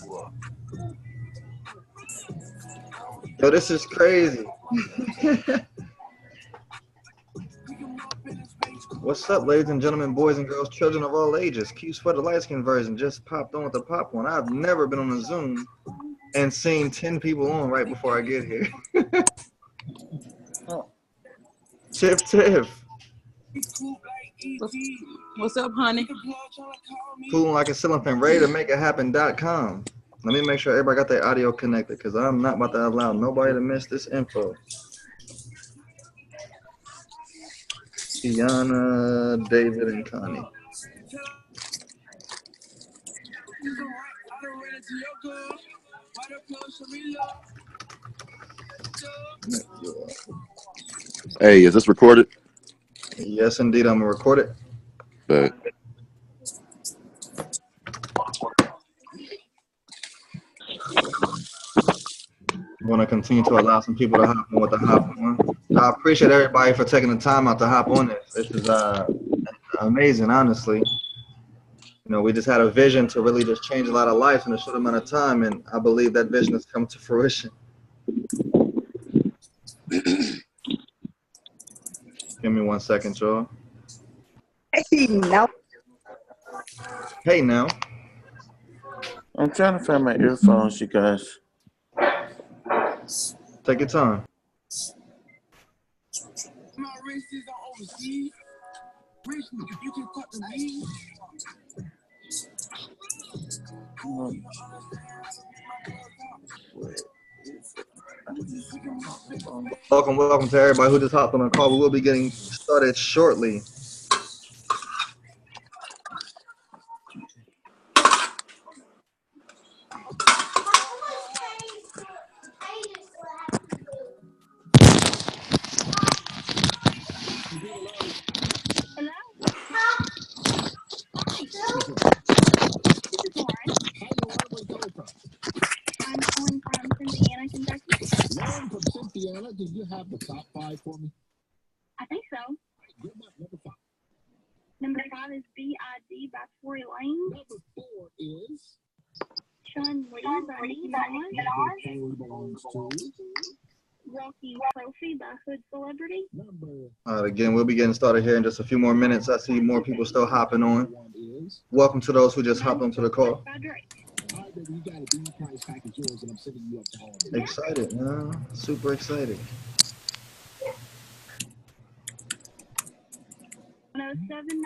Yo, this is crazy. What's up, ladies and gentlemen, boys and girls, children of all ages? Q Sweater light skin version just popped on with the pop one. I've never been on a Zoom and seen 10 people on right before I get here. Tiff. What's up, honey? Fooling like a ceiling fan, ready to make it happen.com. Let me make sure everybody got their audio connected because I'm not about to allow nobody to miss this info. Tiana, David, and Connie. Hey, is this recorded? Yes, indeed. I'm going to record it. But I'm going to continue to allow some people to hop on with the hop on. I appreciate everybody for taking the time out to hop on this. This is amazing, honestly. You know, we just had a vision to really just change a lot of lives in a short amount of time, and I believe that vision has come to fruition. Give me 1 second, y'all. Hey, now. Hey, now. I'm trying to find my earphones, you guys. Take your time. Welcome to everybody who just hopped on the call. We will be getting started shortly. Do you have the top 5 for me? I think so. Good luck, number 5. Number 5 is BID by Tory Lane. Number 4 is Sean Lee by Nicki Minaj. Number 4 belongs to Rocky Trophy by Hood Celebrity. All right, again, we'll be getting started here in just a few more minutes. I see more people still hopping on. Welcome to those who just hopped onto the call. Excited, man. Super excited. 1079.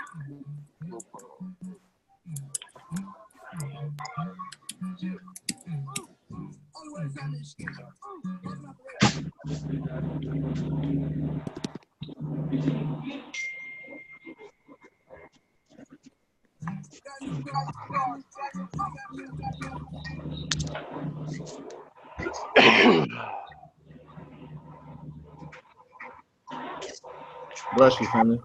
Bless you, family.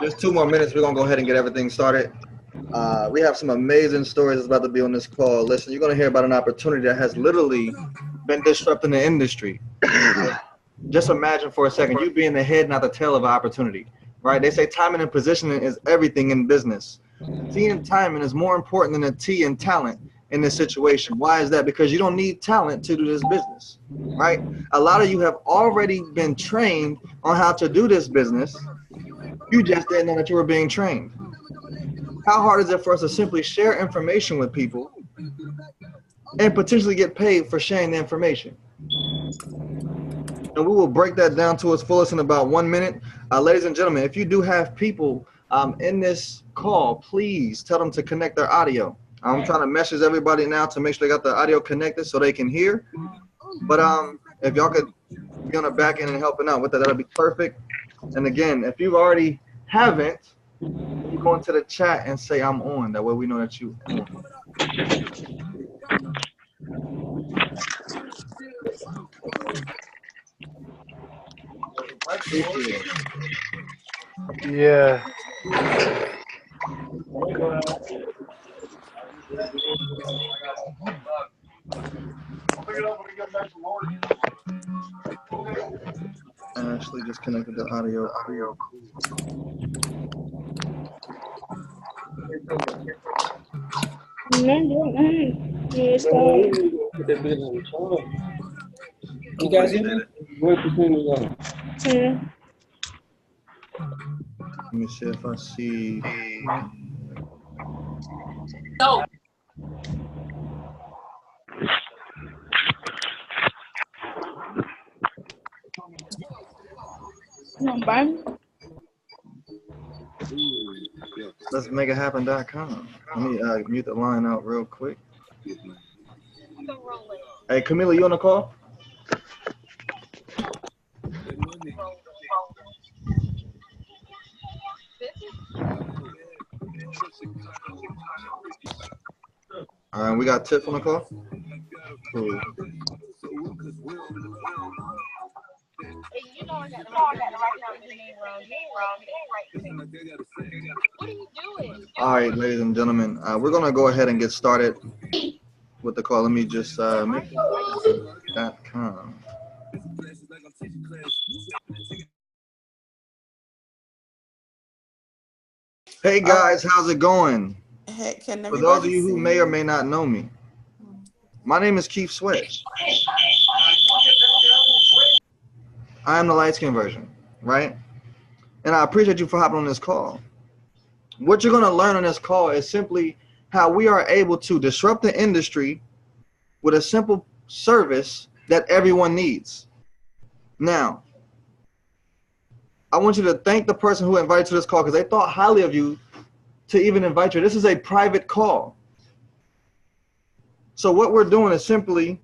Just 2 more minutes. We're going to go ahead and get everything started. We have some amazing stories that's about to be on this call. Listen, you're going to hear about an opportunity that has literally been disrupting the industry. Just imagine for a second, you being the head, not the tail of an opportunity, right? They say timing and positioning is everything in business. T and timing is more important than the T and talent in this situation. Why is that? Because you don't need talent to do this business, right? A lot of you have already been trained on how to do this business. You just didn't know that you were being trained. How hard is it for us to simply share information with people and potentially get paid for sharing the information? And we will break that down to its fullest in about 1 minute. Ladies and gentlemen, if you do have people in this call, please tell them to connect their audio. I'm trying to message everybody now to make sure they got the audio connected so they can hear. But if y'all could be on the back end and helping out with that, that'll be perfect. And again, if you already haven't, You go into the chat and say I'm on. That way we know that you on. Yeah. I actually just connected the audio. You guys hear Appreciate me? it. Yeah. Let me see if I see. Let's make it happen.com. Let me mute the line out real quick. Hey, Camila, you on the call? All right, we got Tiff on the call. Cool. All right, ladies and gentlemen, we're gonna go ahead and get started with the call. Let me just make .com. Hey guys, how's it going? Hey, can For those everybody of you who see may or me? may not know me, my name is Keith Sweat. I am the light skin version, right? And I appreciate you for hopping on this call. What you're gonna learn on this call is simply how we are able to disrupt the industry with a simple service that everyone needs. Now, I want you to thank the person who invited you to this call because they thought highly of you to even invite you. This is a private call. So what we're doing is simply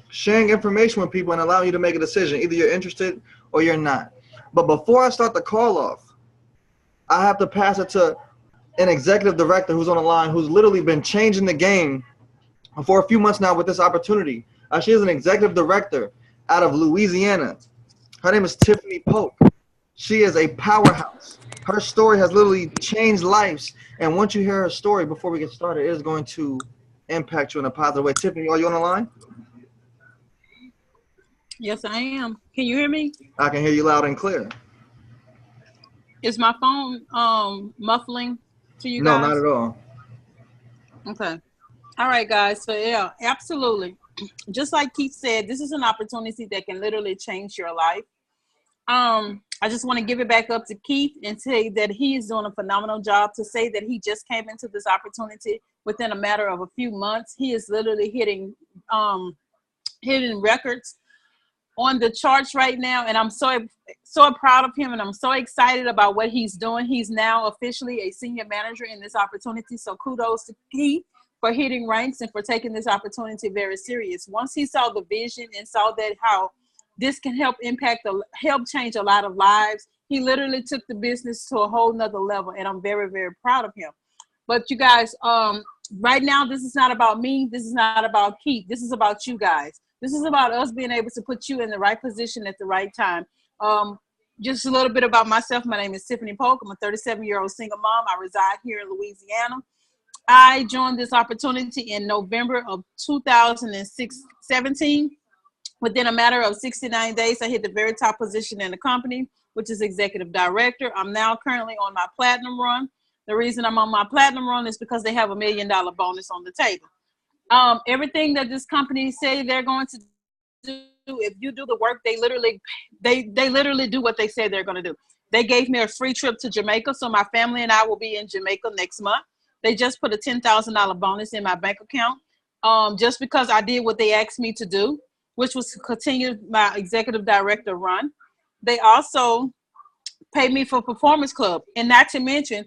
sharing information with people and allowing you to make a decision. Either you're interested or you're not. But before I start the call off, I have to pass it to an executive director who's on the line who's literally been changing the game for a few months now with this opportunity. She is an executive director out of Louisiana. Her name is Tiffany Polk. She is a powerhouse. Her story has literally changed lives. And once you hear her story, before we get started, it is going to impact you in a positive way. Tiffany, are you on the line? Yes, I am. Can you hear me? I can hear you loud and clear. Is my phone muffling to you No, guys? not at all. Okay. All right, guys. So yeah, absolutely. Just like Keith said, this is an opportunity that can literally change your life. I just want to give it back up to Keith and say that he is doing a phenomenal job. To say that he just came into this opportunity within a matter of a few months, he is literally hitting records on the charts right now, and I'm so proud of him, and I'm so excited about what he's doing. He's now officially a senior manager in this opportunity, so kudos to Keith for hitting ranks and for taking this opportunity very serious. Once he saw the vision and saw that how this can help change a lot of lives, he literally took the business to a whole nother level, and I'm very, very proud of him. But you guys, right now, this is not about me. This is not about Keith. This is about you guys. This is about us being able to put you in the right position at the right time. Just a little bit about myself. My name is Tiffany Polk. I'm a 37-year-old single mom. I reside here in Louisiana. I joined this opportunity in November of 2017. Within a matter of 69 days, I hit the very top position in the company, which is executive director. I'm now currently on my platinum run. The reason I'm on my platinum run is because they have $1 million bonus on the table. Everything that this company say they're going to do, if you do the work, they literally do what they say they're going to do. They gave me a free trip to Jamaica, so my family and I will be in Jamaica next month. They just put a $10,000 bonus in my bank account, just because I did what they asked me to do, which was to continue my executive director run. They also paid me for Performance Club, and not to mention,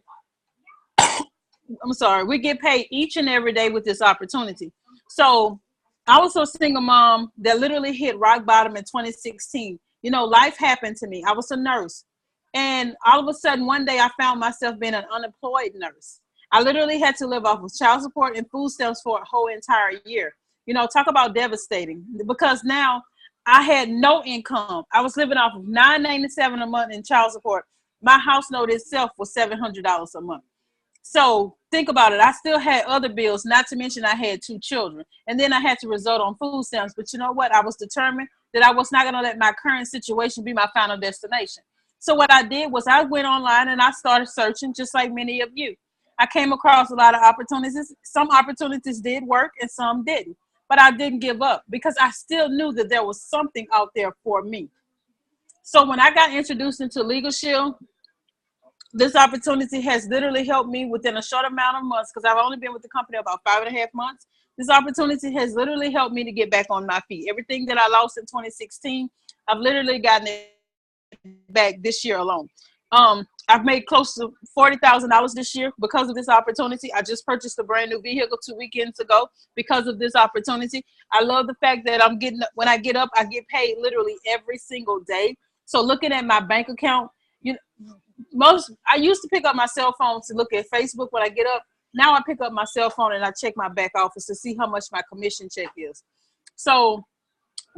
we get paid each and every day with this opportunity. So I was a single mom that literally hit rock bottom in 2016. You know, life happened to me. I was a nurse. And all of a sudden, one day I found myself being an unemployed nurse. I literally had to live off of child support and food stamps for a whole entire year. You know, talk about devastating, because now I had no income. I was living off of $9.97 a month in child support. My house note itself was $700 a month. So think about it. I still had other bills, not to mention I had 2 children. And then I had to resort on food stamps. But you know what? I was determined that I was not going to let my current situation be my final destination. So what I did was I went online and I started searching, just like many of you. I came across a lot of opportunities. Some opportunities did work and some didn't. But I didn't give up because I still knew that there was something out there for me. So when I got introduced into LegalShield, this opportunity has literally helped me within a short amount of months, because I've only been with the company about 5.5 months. This opportunity has literally helped me to get back on my feet. Everything that I lost in 2016, I've literally gotten it back this year alone. I've made close to $40,000 this year because of this opportunity. I just purchased a brand new vehicle 2 weekends ago because of this opportunity. I love the fact that when I get up, I get paid literally every single day. So looking at my bank account, I used to pick up my cell phone to look at Facebook when I get up. Now I pick up my cell phone and I check my back office to see how much my commission check is. So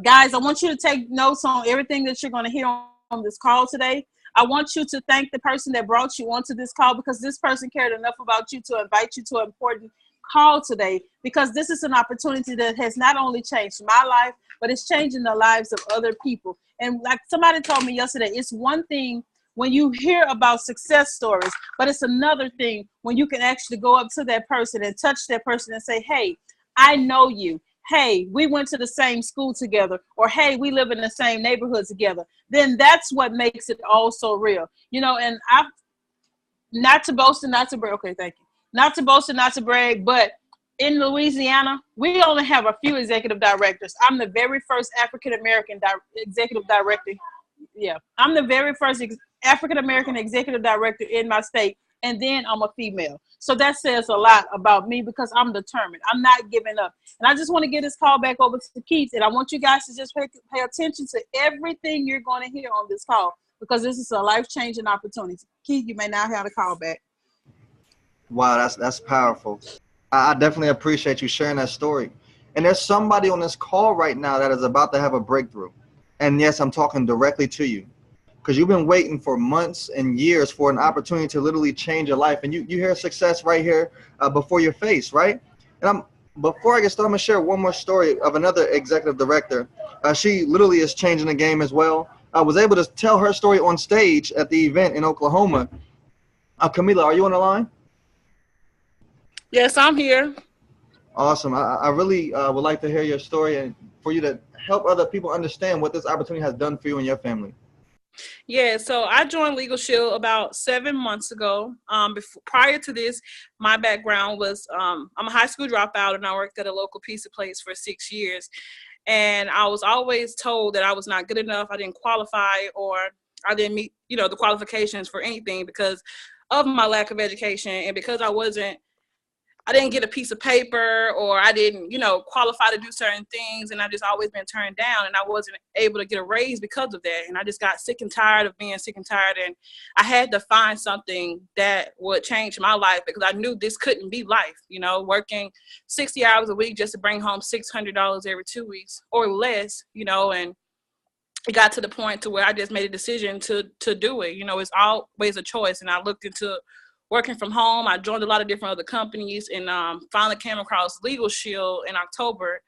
guys, I want you to take notes on everything that you're going to hear on this call today. I want you to thank the person that brought you onto this call, because this person cared enough about you to invite you to an important call today, because this is an opportunity that has not only changed my life, but it's changing the lives of other people. And like somebody told me yesterday, it's one thing when you hear about success stories, but it's another thing when you can actually go up to that person and touch that person and say, hey, I know you. Hey, we went to the same school together, or hey, we live in the same neighborhood together. Then that's what makes it all so real. You know, and not to boast and not to brag. Okay, thank you. Not to boast and not to brag, but in Louisiana, we only have a few executive directors. I'm the very first African-American executive director. Yeah, I'm the very first African-American executive director in my state. And then I'm a female. So that says a lot about me, because I'm determined. I'm not giving up. And I just want to get this call back over to Keith. And I want you guys to just pay attention to everything you're going to hear on this call, because this is a life-changing opportunity. Keith, you may now have the call back. Wow, that's powerful. I definitely appreciate you sharing that story. And there's somebody on this call right now that is about to have a breakthrough. And yes, I'm talking directly to you, because you've been waiting for months and years for an opportunity to literally change your life. And you hear success right here before your face, right? And before I get started, I'm going to share one more story of another executive director. She literally is changing the game as well. I was able to tell her story on stage at the event in Oklahoma. Camila, are you on the line? Yes, I'm here. Awesome. I really would like to hear your story, and for you to help other people understand what this opportunity has done for you and your family. Yeah, so I joined LegalShield about 7 months ago. Prior to this, my background was I'm a high school dropout, and I worked at a local pizza place for 6 years. And I was always told that I was not good enough, I didn't qualify, or I didn't meet, the qualifications for anything because of my lack of education, and because I didn't get a piece of paper, or I didn't, qualify to do certain things, and I just always been turned down, and I wasn't able to get a raise because of that. And I just got sick and tired of being sick and tired, and I had to find something that would change my life, because I knew this couldn't be life, working 60 hours a week just to bring home $600 every 2 weeks or less, and it got to the point to where I just made a decision to do it. It's always a choice, and I looked into working from home. I joined a lot of different other companies, and finally came across LegalShield in October.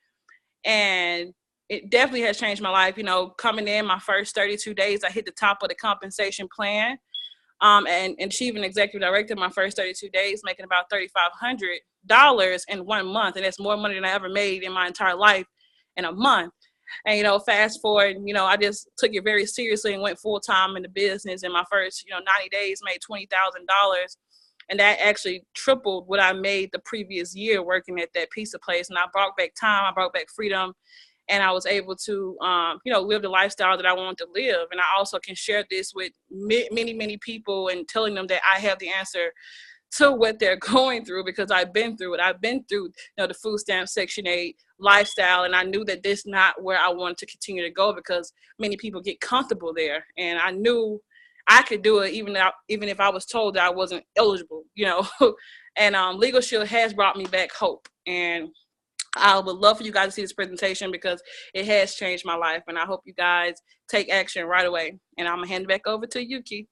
And it definitely has changed my life. Coming in my first 32 days, I hit the top of the compensation plan, and achieving executive director my first 32 days, making about $3,500 in 1 month. And that's more money than I ever made in my entire life in a month. And, fast forward, I just took it very seriously and went full time in the business. In my first, 90 days, made $20,000. And that actually tripled what I made the previous year working at that pizza place. And I brought back time, I brought back freedom, and I was able to, live the lifestyle that I wanted to live. And I also can share this with many, many people, and telling them that I have the answer to what they're going through, because I've been through it. I've been through, the food stamp Section 8 lifestyle, and I knew that this is not where I wanted to continue to go, because many people get comfortable there. And I knew I could do it even if I was told that I wasn't eligible, you know. And LegalShield has brought me back hope. And I would love for you guys to see this presentation because it has changed my life. And I hope you guys take action right away. And I'm going to hand it back over to you, Keith.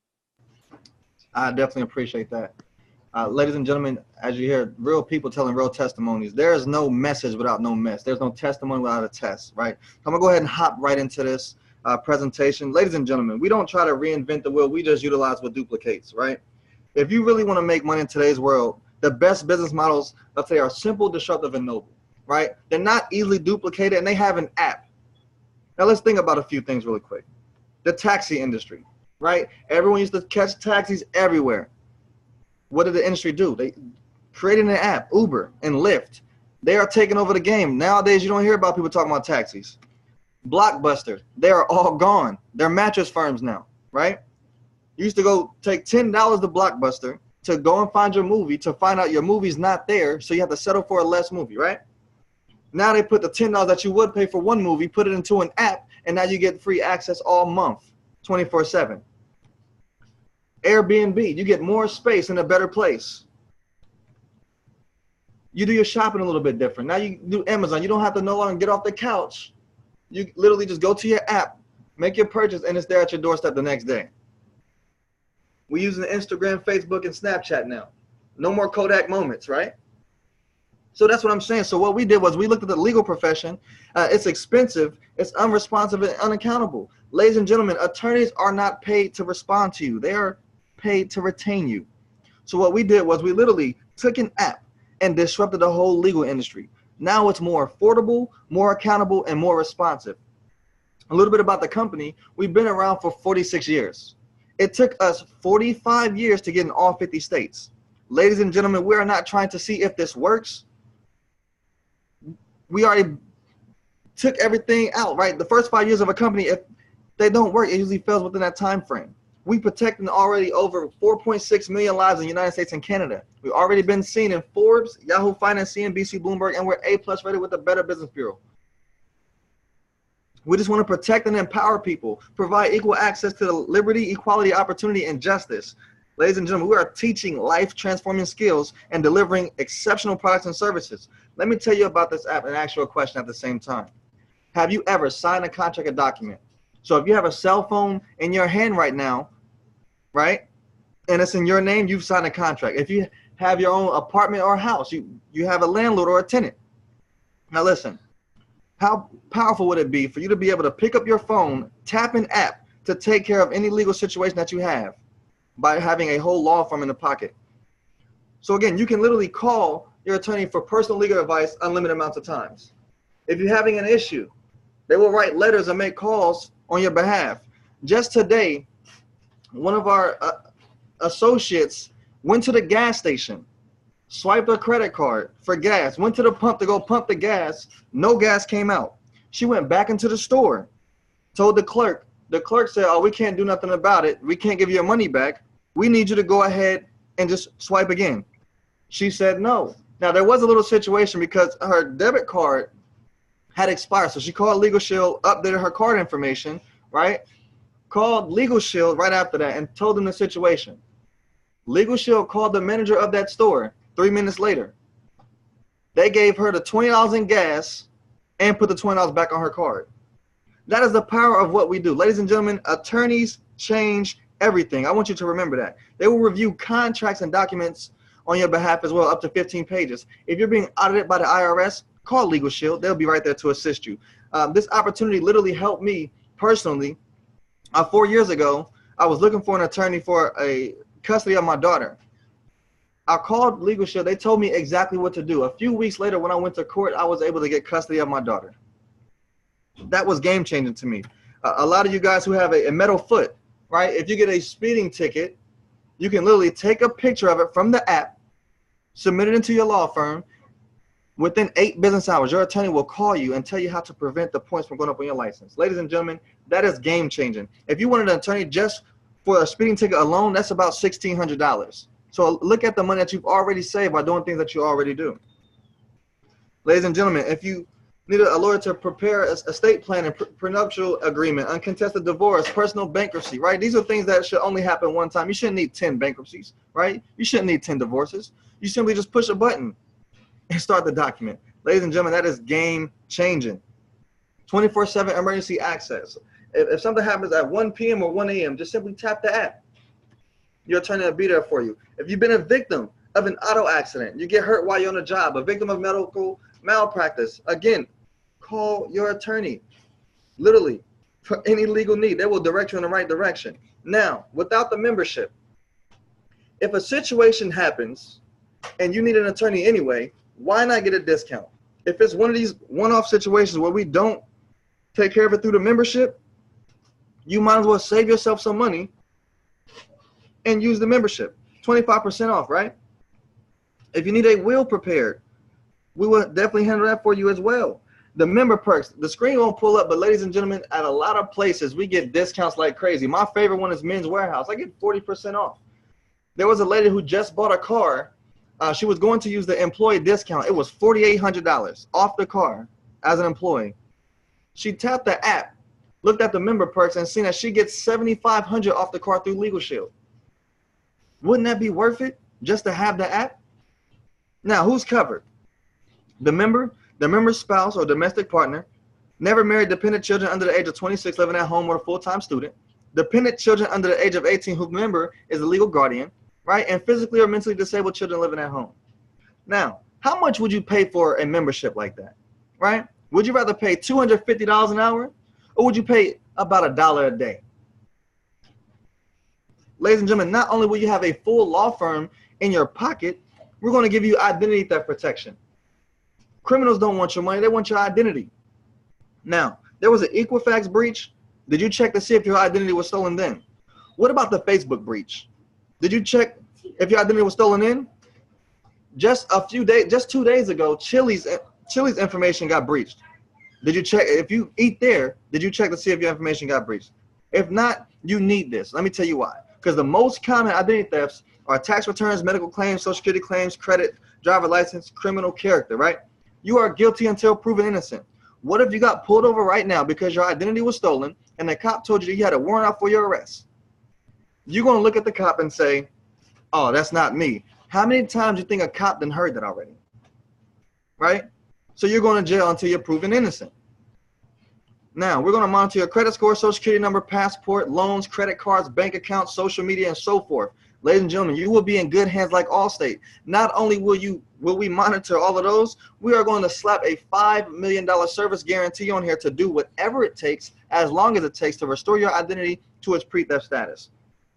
I definitely appreciate that. Ladies and gentlemen, as you hear, real people telling real testimonies. There is no message without no mess. There's no testimony without a test, right? I'm going to go ahead and hop right into this presentation. Ladies and gentlemen, we don't try to reinvent the wheel. We just utilize what duplicates, right? If you really want to make money in today's world, the best business models, let's say, are simple, disruptive, and noble, right? They're not easily duplicated, and they have an app. Now, let's think about a few things really quick. The taxi industry, right? Everyone used to catch taxis everywhere. What did the industry do? They created an app, Uber and Lyft. They are taking over the game. Nowadays, you don't hear about people talking about taxis. Blockbuster, they are all gone. They're mattress firms now, right? You used to go take $10 to Blockbuster to go and find your movie, to find out your movie's not there, so you have to settle for a less movie, right? Now they put the $10 that you would pay for one movie, put it into an app, and now you get free access all month, 24/7. Airbnb, you get more space in a better place. You do your shopping a little bit different. Now you do Amazon. You don't have to no longer get off the couch. You literally just go to your app, make your purchase, and it's there at your doorstep the next day. We're using Instagram, Facebook, and Snapchat now. No more Kodak moments, right? So that's what I'm saying. So what we did was we looked at the legal profession. It's expensive, it's unresponsive, and unaccountable. Ladies and gentlemen, attorneys are not paid to respond to you. They are paid to retain you. So what we did was we literally took an app and disrupted the whole legal industry. Now it's more affordable, more accountable, and more responsive. A little bit about the company. We've been around for 46 years. It took us 45 years to get in all 50 states. Ladies and gentlemen, we are not trying to see if this works. We already took everything out, right? The first 5 years of a company, if they don't work, it usually fails within that time frame. We protecting already over 4.6 million lives in the United States and Canada. We've already been seen in Forbes, Yahoo Finance, CNBC, Bloomberg, and we're A+ rated with the Better Business Bureau. We just want to protect and empower people, provide equal access to the liberty, equality, opportunity, and justice. Ladies and gentlemen, we are teaching life-transforming skills and delivering exceptional products and services. Let me tell you about this app and ask you a question at the same time. Have you ever signed a contract or document? So if you have a cell phone in your hand right now, right, and it's in your name, you've signed a contract. If you have your own apartment or house, you have a landlord or a tenant. Now listen, how powerful would it be for you to be able to pick up your phone, tap an app to take care of any legal situation that you have by having a whole law firm in the pocket? So again, you can literally call your attorney for personal legal advice unlimited amounts of times. If you're having an issue, they will write letters and make calls on your behalf. Just today, one of our associates went to the gas station, swiped a credit card for gas, went to the pump to go pump the gas. No gas came out. She went back into the store, told the clerk. The clerk said, oh, we can't do nothing about it. We can't give you your money back. We need you to go ahead and just swipe again. She said no. Now, there was a little situation because her debit card had expired. So she called LegalShield, updated her card information, right? Called LegalShield right after that and told them the situation. LegalShield called the manager of that store 3 minutes later. They gave her the $20 in gas and put the $20 back on her card. That is the power of what we do. Ladies and gentlemen, attorneys change everything. I want you to remember that. They will review contracts and documents on your behalf as well, up to 15 pages. If you're being audited by the IRS, call LegalShield. They'll be right there to assist you. This opportunity literally helped me personally. 4 years ago, I was looking for an attorney for a custody of my daughter. I called LegalShield. They told me exactly what to do. A few weeks later, when I went to court, I was able to get custody of my daughter. That was game changing to me. A lot of you guys who have a metal foot, right? If you get a speeding ticket, you can literally take a picture of it from the app, submit it into your law firm. Within 8 business hours, your attorney will call you and tell you how to prevent the points from going up on your license. Ladies and gentlemen, that is game changing. If you wanted an attorney just for a speeding ticket alone, that's about $1,600. So look at the money that you've already saved by doing things that you already do. Ladies and gentlemen, if you Need a lawyer to prepare estate planning, prenuptial agreement, uncontested divorce, personal bankruptcy, right? These are things that should only happen one time. You shouldn't need 10 bankruptcies, right? You shouldn't need 10 divorces. You simply just push a button and start the document. Ladies and gentlemen, that is game changing. 24/7 emergency access. If something happens at 1 p.m. or 1 a.m., just simply tap the app. Your attorney will be there for you. If you've been a victim of an auto accident, you get hurt while you're on the job, a victim of medical malpractice, again, call your attorney. Literally, for any legal need, they will direct you in the right direction. Now, without the membership, if a situation happens and you need an attorney anyway, why not get a discount? If it's one of these one-off situations where we don't take care of it through the membership, you might as well save yourself some money and use the membership. 25% off, right? If you need a will prepared, we will definitely handle that for you as well. The member perks, the screen won't pull up, but ladies and gentlemen, at a lot of places, we get discounts like crazy. My favorite one is Men's Warehouse. I get 40% off. There was a lady who just bought a car. She was going to use the employee discount. It was $4,800 off the car as an employee. She tapped the app, looked at the member perks, and seen that she gets $7,500 off the car through LegalShield. Wouldn't that be worth it just to have the app? Now, who's covered? The member, the member's spouse or domestic partner, never married, dependent children under the age of 26 living at home, or a full-time student, dependent children under the age of 18 whose member is a legal guardian, right, and physically or mentally disabled children living at home. Now, how much would you pay for a membership like that, right? Would you rather pay $250 an hour, or would you pay about $1 a day? Ladies and gentlemen, not only will you have a full law firm in your pocket, we're going to give you identity theft protection. Criminals don't want your money, they want your identity. Now, there was an Equifax breach. Did you check to see if your identity was stolen then? What about the Facebook breach? Did you check if your identity was stolen in? Just 2 days ago, Chili's information got breached. Did you check, if you eat there, did you check to see if your information got breached? If not, you need this. Let me tell you why. Because the most common identity thefts are tax returns, medical claims, social security claims, credit, driver license, criminal character, right? You are guilty until proven innocent. What if you got pulled over right now because your identity was stolen and the cop told you that you had a warrant out for your arrest? You're going to look at the cop and say, oh, that's not me. How many times do you think a cop done heard that already? Right? So you're going to jail until you're proven innocent. Now, we're going to monitor your credit score, social security number, passport, loans, credit cards, bank accounts, social media, and so forth. Ladies and gentlemen, you will be in good hands like Allstate. Not only will we monitor all of those, we are going to slap a $5 million service guarantee on here to do whatever it takes, as long as it takes, to restore your identity to its pre-theft status.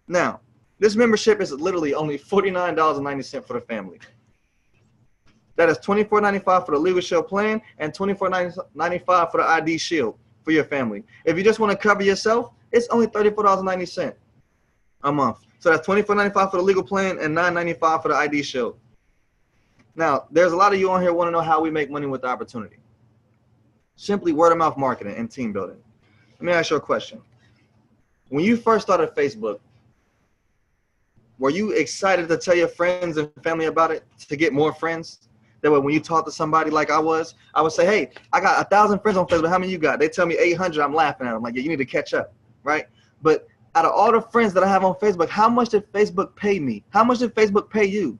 Now, this membership is literally only $49.90 for the family. That is $24.95 for the LegalShield plan and $24.95 for the IDShield for your family. If you just want to cover yourself, it's only $34.90 a month. So that's $24.95 for the legal plan and $9.95 for the IDShield. Now, there's a lot of you on here want to know how we make money with the opportunity. Simply word of mouth marketing and team building. Let me ask you a question. When you first started Facebook, were you excited to tell your friends and family about it, to get more friends? That way, when you talk to somebody like I would say, hey, I got 1,000 friends on Facebook. How many you got? They tell me 800. I'm laughing at them. Like, yeah, you need to catch up, right? But out of all the friends that I have on Facebook, how much did Facebook pay me? How much did Facebook pay you?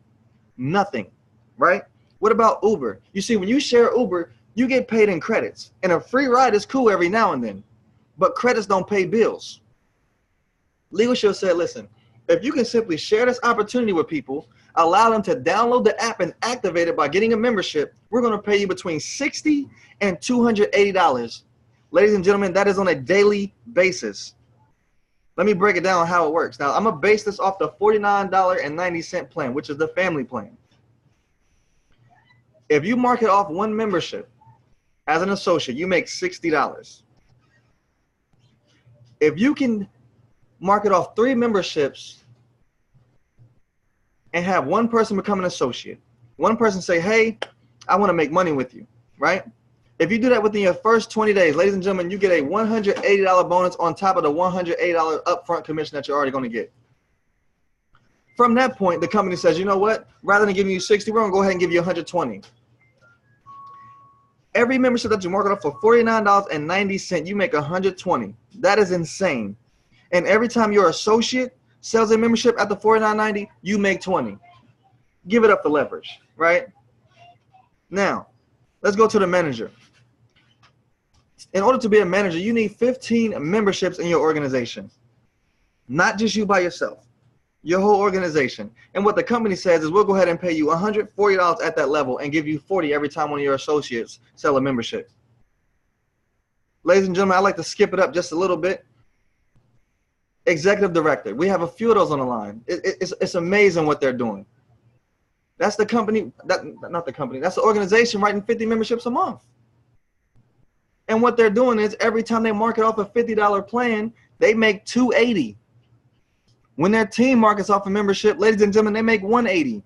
Nothing, right? What about Uber? You see, when you share Uber, you get paid in credits. And a free ride is cool every now and then. But credits don't pay bills. LegalShield said, listen, if you can simply share this opportunity with people, allow them to download the app and activate it by getting a membership, we're going to pay you between $60 and $280. Ladies and gentlemen, that is on a daily basis. Let me break it down how it works. Now, I'm going to base this off the $49.90 plan, which is the family plan. If you mark it off one membership as an associate, you make $60. If you can mark it off 3 memberships and have one person become an associate, one person say, hey, I want to make money with you, right? If you do that within your first 20 days, ladies and gentlemen, you get a $180 bonus on top of the $180 upfront commission that you're already going to get. From that point, the company says, you know what? Rather than giving you 60, we're going to go ahead and give you 120. Every membership that you market off for $49.90, you make $120. That is insane. And every time your associate sells a membership at the $49.90, you make $20. Give it up for leverage, right? Now, let's go to the manager. In order to be a manager, you need 15 memberships in your organization. Not just you by yourself, your whole organization. And what the company says is we'll go ahead and pay you $140 at that level and give you $40 every time one of your associates sell a membership. Ladies and gentlemen, I'd like to skip it up just a little bit. Executive director. We have a few of those on the line. It's amazing what they're doing. That's the company, not the company, that's the organization writing 50 memberships a month. And what they're doing is every time they market off a $50 plan, they make $280. When their team markets off a membership, ladies and gentlemen, they make $180.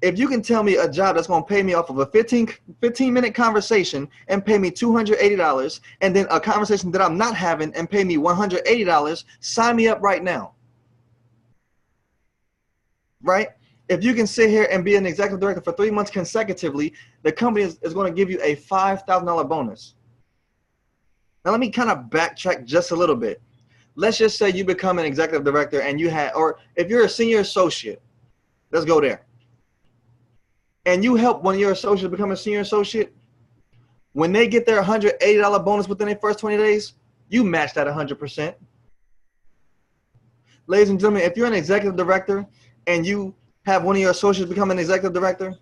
If you can tell me a job that's going to pay me off of a 15-minute conversation and pay me $280, and then a conversation that I'm not having and pay me $180, sign me up right now. Right? If you can sit here and be an executive director for 3 months consecutively, the company is going to give you a $5,000 bonus. Now, let me kind of backtrack just a little bit. Let's just say you become an executive director and you had, or if you're a senior associate, let's go there. And you help one of your associates become a senior associate. When they get their $180 bonus within their first 20 days, you match that 100%. Ladies and gentlemen, if you're an executive director and you have one of your associates become an executive director,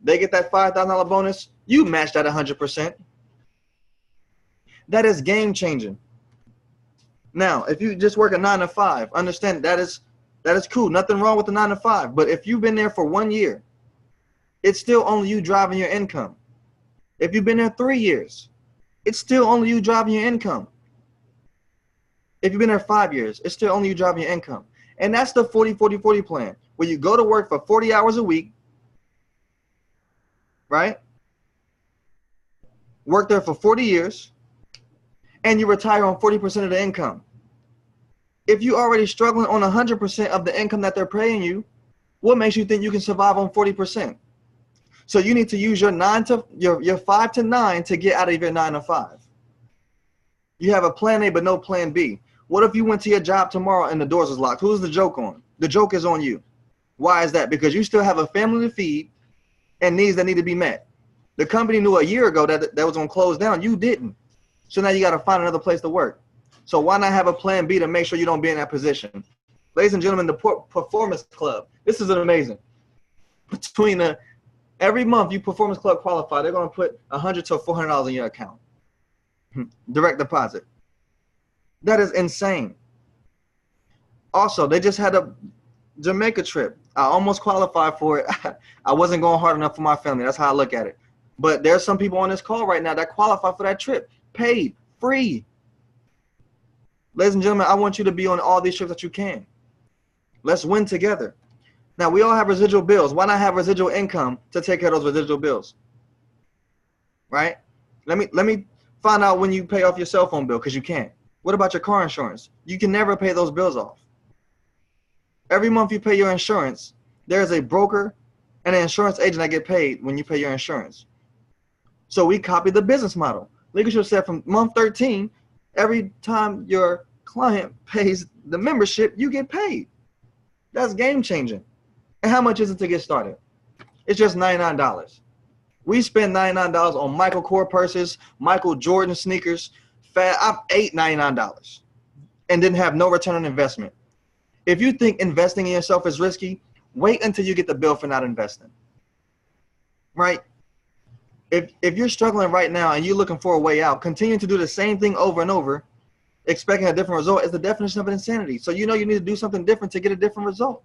they get that $5,000 bonus, you match that 100%. That is game changing. Now, if you just work a 9 to 5, understand that is cool. Nothing wrong with the 9 to 5. But if you've been there for 1 year, it's still only you driving your income. If you've been there 3 years, it's still only you driving your income. If you've been there 5 years, it's still only you driving your income. And that's the 40-40-40 plan, where you go to work for 40 hours a week, right? Work there for 40 years, and you retire on 40% of the income. If you're already struggling on 100% of the income that they're paying you, what makes you think you can survive on 40%? So you need to use your 5 to 9 to get out of your 9 to 5. You have a plan A but no plan B. What if you went to your job tomorrow and the doors is locked? Who's the joke on? The joke is on you. Why is that? Because you still have a family to feed and needs that need to be met. The company knew a year ago that was going to close down. You didn't. So now you got to find another place to work. So why not have a plan B to make sure you don't be in that position? Ladies and gentlemen, the Performance Club. This is amazing. Between every month you Performance Club qualify, they're going to put $100 to $400 in your account. Direct deposit. That is insane. Also, they just had a Jamaica trip. I almost qualified for it. I wasn't going hard enough for my family. That's how I look at it. But there's some people on this call right now that qualify for that trip. Paid, free. Ladies and gentlemen, I want you to be on all these trips that you can. Let's win together. Now, we all have residual bills. Why not have residual income to take care of those residual bills? Right? Let me find out when you pay off your cell phone bill, because you can't. What about your car insurance? You can never pay those bills off. Every month you pay your insurance, there's a broker and an insurance agent that get paid when you pay your insurance. So we copied the business model. LegalShield said from month 13, every time your client pays the membership, you get paid. That's game changing. And how much is it to get started? It's just $99. We spend $99 on Michael Kors purses, Michael Jordan sneakers. I've ate $99 and didn't have no return on investment. If you think investing in yourself is risky, wait until you get the bill for not investing. Right? If you're struggling right now and you're looking for a way out, continuing to do the same thing over and over, expecting a different result is the definition of insanity. So you know you need to do something different to get a different result.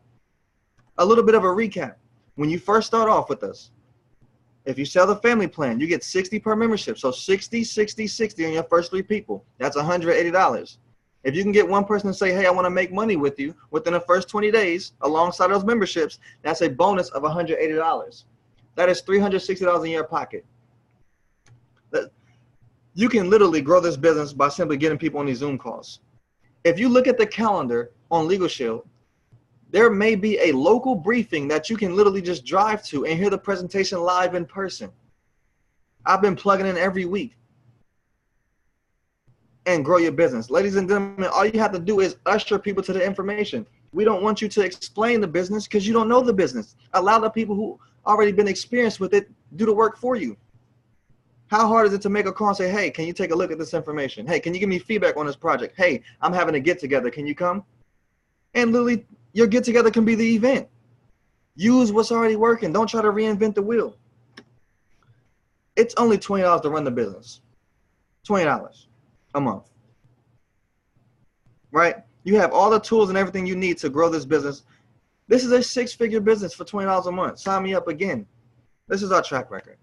A little bit of a recap. When you first start off with us, if you sell the family plan, you get 60 per membership. So 60, 60, 60 on your first 3 people. That's $180. If you can get one person to say, hey, I want to make money with you within the first 20 days alongside those memberships, that's a bonus of $180. That is $360 in your pocket. You can literally grow this business by simply getting people on these Zoom calls. If you look at the calendar on LegalShield, there may be a local briefing that you can literally just drive to and hear the presentation live in person. I've been plugging in every week. And grow your business. Ladies and gentlemen, all you have to do is usher people to the information. We don't want you to explain the business because you don't know the business. Allow the people who already been experienced with it do the work for you. How hard is it to make a call and say, hey, can you take a look at this information? Hey, can you give me feedback on this project? Hey, I'm having a get together. Can you come? And literally, your get together can be the event. Use what's already working. Don't try to reinvent the wheel. It's only $20 to run the business. $20 a month. Right? You have all the tools and everything you need to grow this business. This is a 6-figure business for $20 a month. Sign me up again. This is our track record.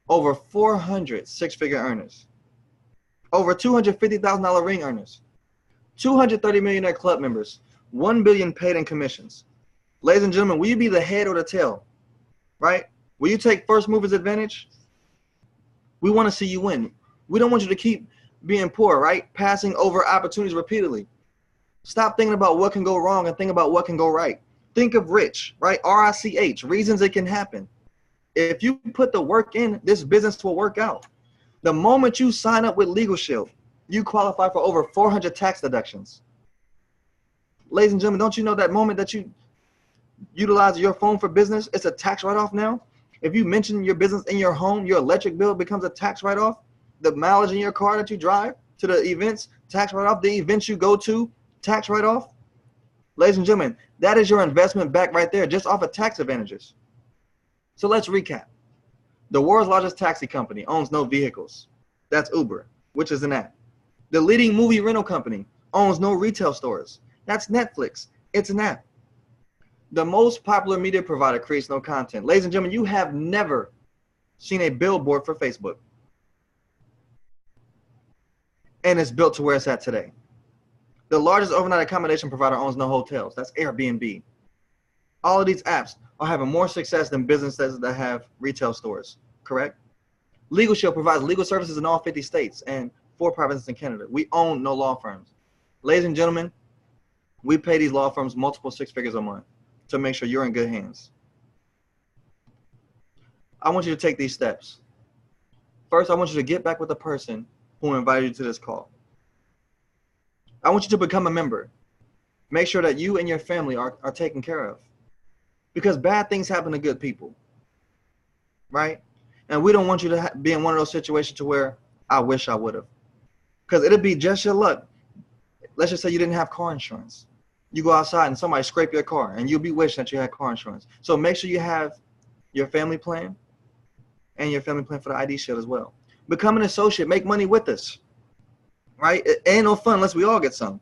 Over 400 6-figure earners. Over $250,000 ring earners. 230 millionaire club members. 1 billion paid in commissions. Ladies and gentlemen, will you be the head or the tail? Right? Will you take first movers advantage? We want to see you win. We don't want you to keep being poor, right? Passing over opportunities repeatedly. Stop thinking about what can go wrong and think about what can go right. Think of rich, right? RICH, reasons it can happen. If you put the work in, this business will work out. The moment you sign up with LegalShield, you qualify for over 400 tax deductions. Ladies and gentlemen, don't you know that moment that you utilize your phone for business, it's a tax write-off now? If you mention your business in your home, your electric bill becomes a tax write-off. The mileage in your car that you drive to the events, tax write-off. The events you go to, tax write-off. Ladies and gentlemen, that is your investment back right there, just off of tax advantages. So let's recap. The world's largest taxi company owns no vehicles. That's Uber, which is an app. The leading movie rental company owns no retail stores. That's Netflix. It's an app. The most popular media provider creates no content. Ladies and gentlemen, you have never seen a billboard for Facebook. And it's built to where it's at today. The largest overnight accommodation provider owns no hotels. That's Airbnb. All of these apps are having more success than businesses that have retail stores, correct? LegalShield provides legal services in all 50 states and 4 provinces in Canada. We own no law firms. Ladies and gentlemen, we pay these law firms multiple 6 figures a month to make sure you're in good hands. I want you to take these steps. First, I want you to get back with the person who invited you to this call. I want you to become a member. Make sure that you and your family are taken care of. Because bad things happen to good people, right? And we don't want you to be in one of those situations to where I wish I would have. Because it'll be just your luck. Let's just say you didn't have car insurance. You go outside and somebody scrape your car and you'll be wishing that you had car insurance. So make sure you have your family plan and your family plan for the IDShield as well. Become an associate, make money with us, right? It ain't no fun unless we all get some.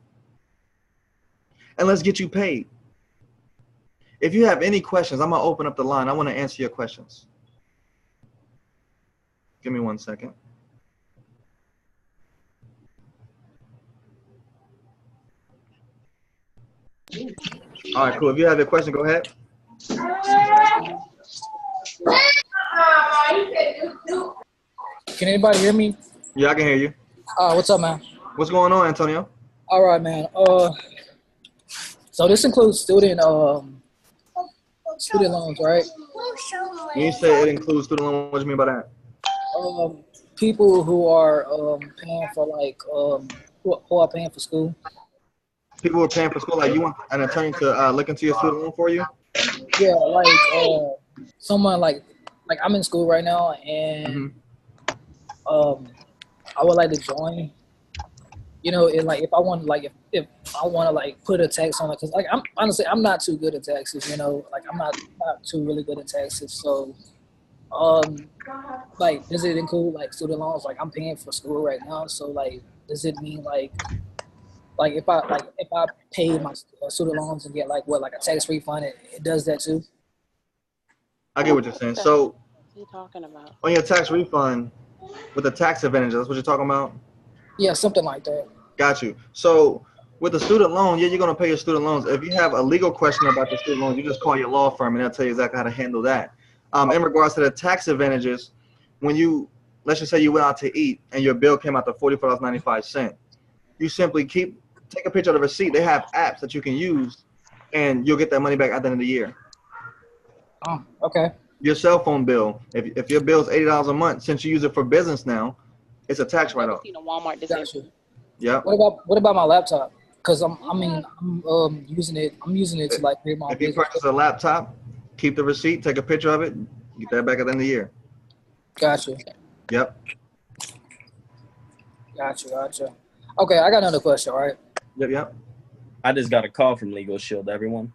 And let's get you paid. If you have any questions, I'm gonna open up the line. I wanna answer your questions. Give me 1 second. All right, cool. If you have a question, go ahead. Can anybody hear me? Yeah, I can hear you. What's up, man? What's going on, Antonio? All right, man. So this includes student loans, right? When you say it includes student loan, what do you mean by that? People who are paying for who are paying for school. People who are paying for school, like you want an attorney to look into your student loan for you? Yeah, someone like I'm in school right now, and I would like to join. You know, and if I want if I want to put a tax on it, because I'm not too good at taxes. You know, I'm not too really good at taxes. So, does it include student loans? I'm paying for school right now. So does it mean if I pay my student loans and get a tax refund, it does that too? I get what you're saying. So, what are you talking about? On your tax refund with the tax advantage, that's what you're talking about? Yeah, something like that. Got you. So with the student loan, yeah, you're going to pay your student loans. If you have a legal question about the student loans, you just call your law firm and they'll tell you exactly how to handle that. In regards to the tax advantages, when let's just say you went out to eat and your bill came out to $44.95, you simply take a picture of the receipt. They have apps that you can use and you'll get that money back at the end of the year. Oh, okay. Your cell phone bill. If your bill's $80 a month, since you use it for business now, it's a tax write-off. Seen a Walmart this Gotcha. Yep. What about my laptop? Because I'm using it to like create my If you business. purchase a laptop, keep the receipt, take a picture of it, get that back at the end of the year. Gotcha. Yep. Gotcha. Okay, I got another question, right? Yep. I just got a call from LegalShield, everyone.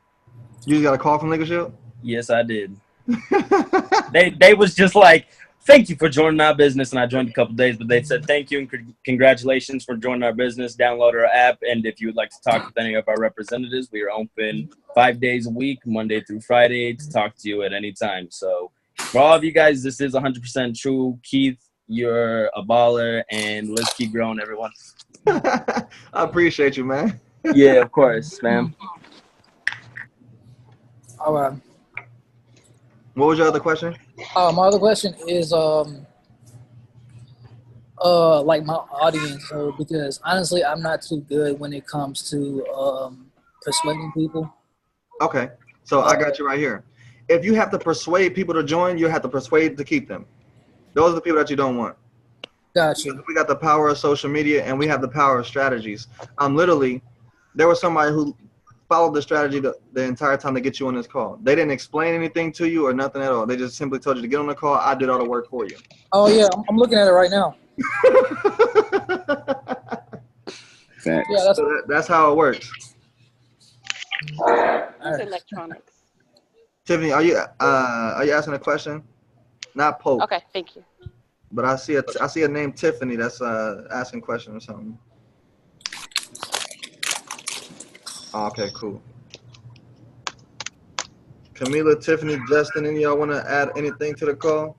You just got a call from LegalShield? Yes, I did. They was just like, thank you for joining our business. And I joined a couple days, but they said, thank you and congratulations for joining our business. Download our app. And if you would like to talk with any of our representatives, we are open 5 days a week, Monday through Friday, to talk to you at any time. So for all of you guys, this is 100% true. Keith, you're a baller, and let's keep growing, everyone. I appreciate you, man. Yeah, of course, fam. All right. What was your other question? My other question is like my audience, because honestly I'm not too good when it comes to persuading people. Okay, so I got you right here. If you have to persuade people to join, you have to persuade to keep them. Those are the people that you don't want. Gotcha. We got the power of social media and we have the power of strategies. Literally, there was somebody who followed the strategy the entire time to get you on this call. They didn't explain anything to you or nothing at all. They just simply told you to get on the call. I did all the work for you. Oh yeah, I'm looking at it right now. Facts. Yeah, that's how it works. It's electronics. Tiffany, are you asking a question? Not Pope. Okay, thank you. But I see a name Tiffany that's asking a question or something. Oh, okay, cool. Camila, Tiffany, Justin, any of y'all want to add anything to the call?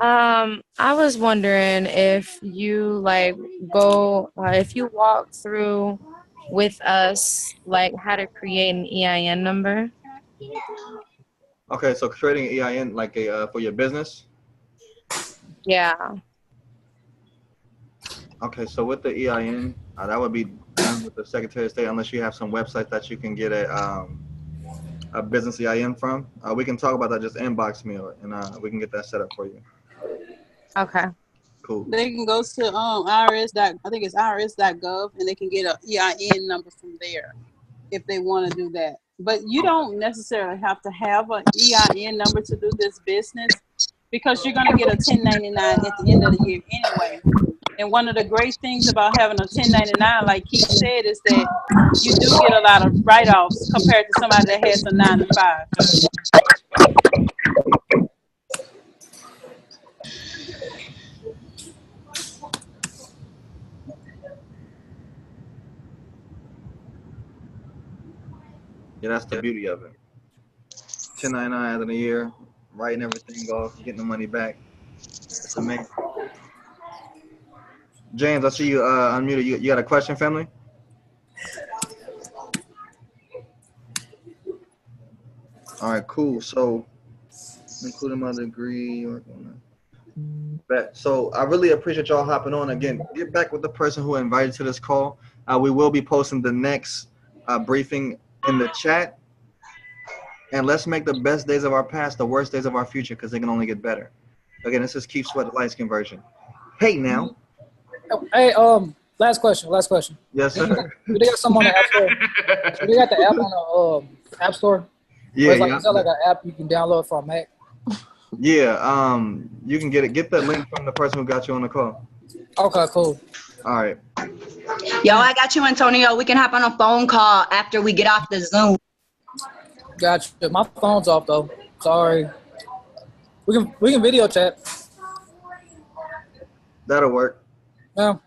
I was wondering if you if you walk through with us like how to create an EIN number. Okay, so creating an EIN like for your business. Yeah. Okay, so with the EIN, that would be done with the Secretary of State unless you have some website that you can get a business EIN from. We can talk about that. Just inbox me and we can get that set up for you. Okay. Cool. They can go to irs.gov and they can get an EIN number from there if they want to do that. But you don't necessarily have to have an EIN number to do this business because you're going to get a 1099 at the end of the year anyway. And one of the great things about having a 1099, like Keith said, is that you do get a lot of write-offs compared to somebody that has a 9 to 5. Yeah, that's the beauty of it. 1099 at the year, writing everything off, getting the money back. It's amazing. James, I see you unmuted. You got a question, family? All right, cool. So, including my degree. So, I really appreciate y'all hopping on. Again, get back with the person who invited to this call. We will be posting the next briefing in the chat. And let's make the best days of our past the worst days of our future because they can only get better. Again, this is Keith Sweat, the light skin version. Hey, now. Hey, last question. Yes, sir. Do they got some on the App Store? Do they got the app on the App Store? Yeah, Is that like an app you can download from Mac? Yeah, you can get that link from the person who got you on the call. Okay, cool. All right. Yo, I got you, Antonio. We can hop on a phone call after we get off the Zoom. Gotcha. My phone's off though. Sorry. We can video chat. That'll work. Yeah.